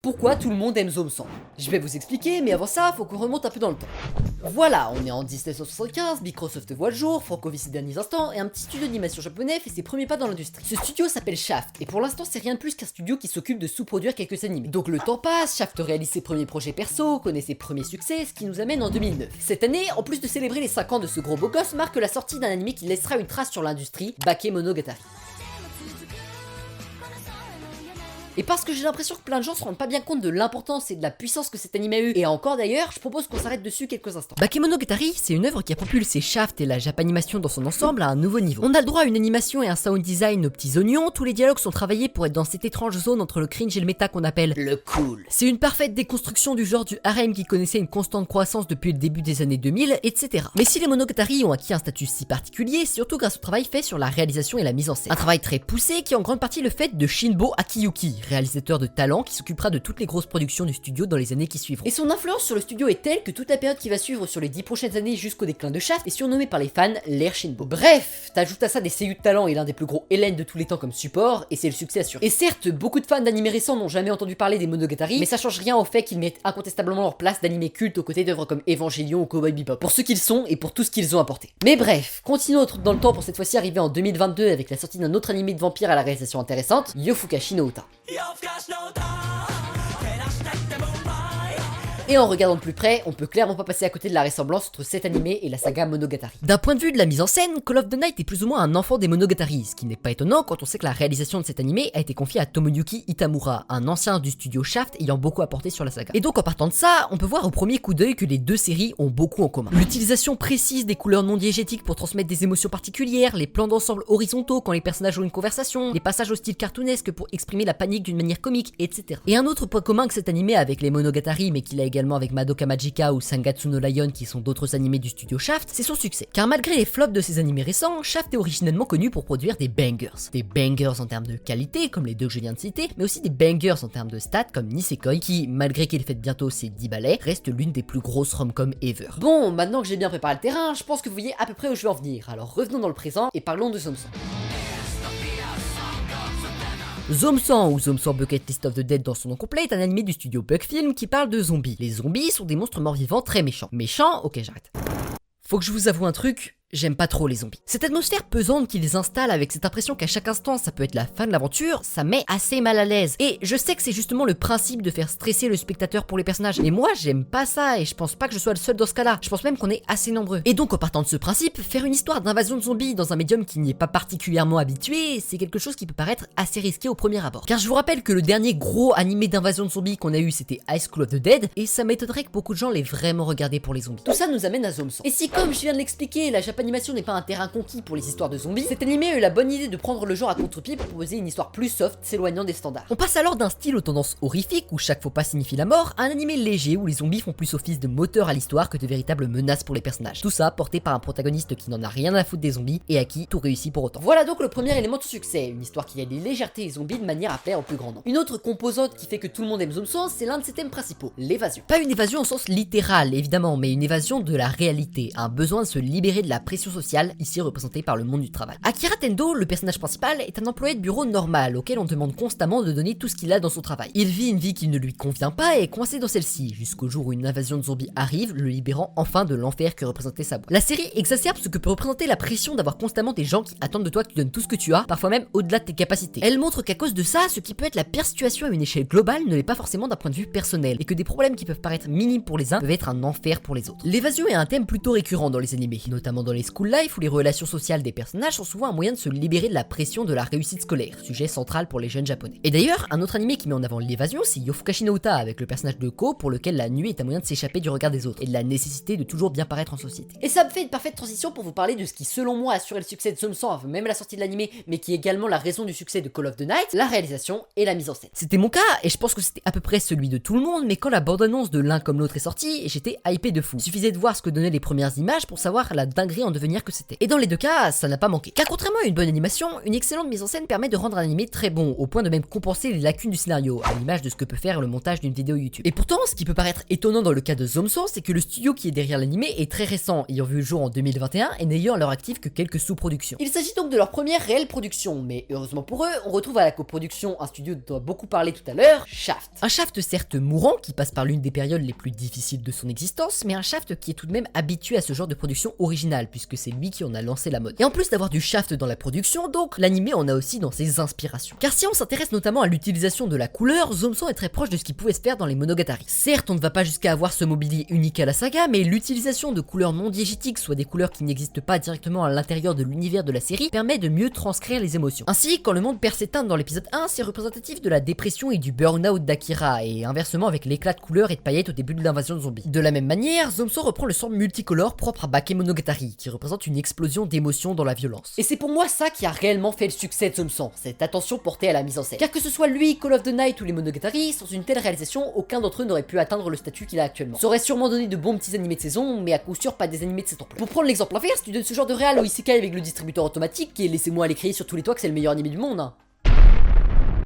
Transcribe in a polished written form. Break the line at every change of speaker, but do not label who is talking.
Pourquoi tout le monde aime Zom-Sang? Je vais vous expliquer, mais avant ça, faut qu'on remonte un peu dans le temps. Voilà, on est en 1975, Microsoft voit le jour, Franco vit ses derniers instants, et un petit studio d'animation japonais fait ses premiers pas dans l'industrie. Ce studio s'appelle Shaft, et pour l'instant c'est rien de plus qu'un studio qui s'occupe de sous-produire quelques animés. Donc le temps passe, Shaft réalise ses premiers projets perso, connaît ses premiers succès, ce qui nous amène en 2009. Cette année, en plus de célébrer les 5 ans de ce gros beau gosse, marque la sortie d'un animé qui laissera une trace sur l'industrie, Bakemonogatari. Et parce que j'ai l'impression que plein de gens se rendent pas bien compte de l'importance et de la puissance que cet anime a eu, et encore d'ailleurs, je propose qu'on s'arrête dessus quelques instants. Bakemonogatari, c'est une œuvre qui a propulsé Shaft et la Japanimation dans son ensemble à un nouveau niveau. On a le droit à une animation et un sound design aux petits oignons, tous les dialogues sont travaillés pour être dans cette étrange zone entre le cringe et le méta qu'on appelle le cool. C'est une parfaite déconstruction du genre du harem qui connaissait une constante croissance depuis le début des années 2000, etc. Mais si les Monogatari ont acquis un statut si particulier, c'est surtout grâce au travail fait sur la réalisation et la mise en scène. Un travail très poussé qui est en grande partie le fait de Shinbo Akiyuki, réalisateur de talent qui s'occupera de toutes les grosses productions du studio dans les années qui suivront. Et son influence sur le studio est telle que toute la période qui va suivre sur les 10 prochaines années jusqu'au déclin de Shaft est surnommée par les fans l'ère Shinbo. Bref, t'ajoutes à ça des seiyuu de talent et l'un des plus gros Ellen de tous les temps comme support, et c'est le succès assuré. Et certes, beaucoup de fans d'animés récents n'ont jamais entendu parler des Monogatari, mais ça change rien au fait qu'ils méritent incontestablement leur place d'animés cultes aux côtés d'œuvres comme Evangelion ou Cowboy Bebop, pour ce qu'ils sont et pour tout ce qu'ils ont apporté. Mais bref, continuons dans le temps pour cette fois-ci arriver en 2022 avec la sortie d'un autre animé de vampire à la réalisation intéressante, Yofukashi no Uta. Et en regardant de plus près, on peut clairement pas passer à côté de la ressemblance entre cet animé et la saga Monogatari. D'un point de vue de la mise en scène, Call of the Night est plus ou moins un enfant des Monogatari, ce qui n'est pas étonnant quand on sait que la réalisation de cet animé a été confiée à Tomoyuki Itamura, un ancien du studio Shaft ayant beaucoup apporté sur la saga. Et donc en partant de ça, on peut voir au premier coup d'œil que les deux séries ont beaucoup en commun. L'utilisation précise des couleurs non diégétiques pour transmettre des émotions particulières, les plans d'ensemble horizontaux quand les personnages ont une conversation, les passages au style cartoonesque pour exprimer la panique d'une manière comique, etc. Et un autre point commun que cet animé a avec les Monogatari, mais qu'il a également avec Madoka Magica ou Sangatsu no Lion qui sont d'autres animés du studio Shaft, c'est son succès. Car malgré les flops de ces animés récents, Shaft est originellement connu pour produire des bangers. Des bangers en termes de qualité, comme les deux que je viens de citer, mais aussi des bangers en termes de stats, comme Nisekoi, qui, malgré qu'il fête bientôt ses 10 ballets, reste l'une des plus grosses rom-com ever. Bon, maintenant que j'ai bien préparé le terrain, je pense que vous voyez à peu près où je vais en venir. Alors revenons dans le présent et parlons de Zom-Sang. Zom-Sang, ou Zom-Sang Bucket List of the Dead dans son nom complet, est un animé du studio Bugfilm qui parle de zombies. Les zombies sont des monstres morts-vivants très méchants. Méchants? Ok, j'arrête. Faut que je vous avoue un truc, j'aime pas trop les zombies. Cette atmosphère pesante qu'ils installent avec cette impression qu'à chaque instant ça peut être la fin de l'aventure, ça met assez mal à l'aise. Et je sais que c'est justement le principe de faire stresser le spectateur pour les personnages. Mais moi j'aime pas ça et je pense pas que je sois le seul dans ce cas-là. Je pense même qu'on est assez nombreux. Et donc en partant de ce principe, faire une histoire d'invasion de zombies dans un médium qui n'y est pas particulièrement habitué, c'est quelque chose qui peut paraître assez risqué au premier abord. Car je vous rappelle que le dernier gros animé d'invasion de zombies qu'on a eu c'était High School of the Dead, et ça m'étonnerait que beaucoup de gens l'aient vraiment regardé pour les zombies. Tout ça nous amène à Zom-Sang. Et si comme je viens de l'expliquer, la Japanimation n'est pas un terrain conquis pour les histoires de zombies, cet animé a eu la bonne idée de prendre le genre à contre-pied pour proposer une histoire plus soft, s'éloignant des standards. On passe alors d'un style aux tendances horrifiques où chaque faux pas signifie la mort, à un animé léger où les zombies font plus office de moteur à l'histoire que de véritables menaces pour les personnages. Tout ça porté par un protagoniste qui n'en a rien à foutre des zombies et à qui tout réussit pour autant. Voilà donc le premier élément de succès, une histoire qui allie légèreté et zombies de manière à plaire au plus grand nombre. Une autre composante qui fait que tout le monde aime Zom-Sang, c'est l'un de ses thèmes principaux, l'évasion. Pas une évasion au sens littéral évidemment, mais une évasion de la réalité, un besoin de se libérer de la pression sociale, ici représenté par le monde du travail. Akira Tendo, le personnage principal, est un employé de bureau normal auquel on demande constamment de donner tout ce qu'il a dans son travail. Il vit une vie qui ne lui convient pas et est coincé dans celle-ci, jusqu'au jour où une invasion de zombies arrive, le libérant enfin de l'enfer que représentait sa boîte. La série exacerbe ce que peut représenter la pression d'avoir constamment des gens qui attendent de toi que tu donnes tout ce que tu as, parfois même au-delà de tes capacités. Elle montre qu'à cause de ça, ce qui peut être la pire situation à une échelle globale ne l'est pas forcément d'un point de vue personnel, et que des problèmes qui peuvent paraître minimes pour les uns peuvent être un enfer pour les autres. L'évasion est un thème plutôt récurrent dans les animés, notamment dans les school life où les relations sociales des personnages sont souvent un moyen de se libérer de la pression de la réussite scolaire, sujet central pour les jeunes japonais. Et d'ailleurs, un autre animé qui met en avant l'évasion, c'est Yofukashi no Uta avec le personnage de Ko, pour lequel la nuit est un moyen de s'échapper du regard des autres, et de la nécessité de toujours bien paraître en société. Et ça me fait une parfaite transition pour vous parler de ce qui selon moi a assuré le succès de Zom-Sang avant même la sortie de l'animé, mais qui est également la raison du succès de Call of the Night, la réalisation et la mise en scène. C'était mon cas, et je pense que c'était à peu près celui de tout le monde, mais quand la bande-annonce de l'un comme l'autre est sortie, j'étais hypé de fou. Il suffisait de voir ce que donnaient les premières images pour savoir la dinguerie en devenir que c'était. Et dans les deux cas, ça n'a pas manqué. Car contrairement à une bonne animation, une excellente mise en scène permet de rendre un animé très bon, au point de même compenser les lacunes du scénario, à l'image de ce que peut faire le montage d'une vidéo YouTube. Et pourtant, ce qui peut paraître étonnant dans le cas de Zomso, c'est que le studio qui est derrière l'animé est très récent, ayant vu le jour en 2021 et n'ayant à leur actif que quelques sous-productions. Il s'agit donc de leur première réelle production, mais heureusement pour eux, on retrouve à la coproduction un studio dont on a beaucoup parlé tout à l'heure, Shaft. Un Shaft certes mourant, qui passe par l'une des périodes les plus difficiles de son existence, mais un Shaft qui est tout de même habitué à ce genre de production originale, puisque c'est lui qui en a lancé la mode. Et en plus d'avoir du Shaft dans la production, donc l'animé en a aussi dans ses inspirations. Car si on s'intéresse notamment à l'utilisation de la couleur, Zomso est très proche de ce qui pouvait se faire dans les Monogatari. Certes, on ne va pas jusqu'à avoir ce mobilier unique à la saga, mais l'utilisation de couleurs non diégétiques, soit des couleurs qui n'existent pas directement à l'intérieur de l'univers de la série, permet de mieux transcrire les émotions. Ainsi, quand le monde perd s'éteint dans l'épisode 1, c'est représentatif de la dépression et du burn-out d'Akira, et inversement avec l'éclat de couleurs et de paillettes au début de l'invasion de zombies. De la même manière, Zomso reprend le son multicolore propre à Bakemonogatari, qui représente une explosion d'émotions dans la violence. Et c'est pour moi ça qui a réellement fait le succès de Zomso, cette attention portée à la mise en scène. Car que ce soit lui, Call of the Night ou les Monogatari, sans une telle réalisation, aucun d'entre eux n'aurait pu atteindre le statut qu'il a actuellement. Ça aurait sûrement donné de bons petits animés de saison, mais à coup sûr pas des animés de cette ampleur. Pour prendre l'exemple inverse, tu donnes ce genre de réal au isekai avec le distributeur automatique, et laissez-moi aller crier sur tous les toits que c'est le meilleur animé du monde, hein.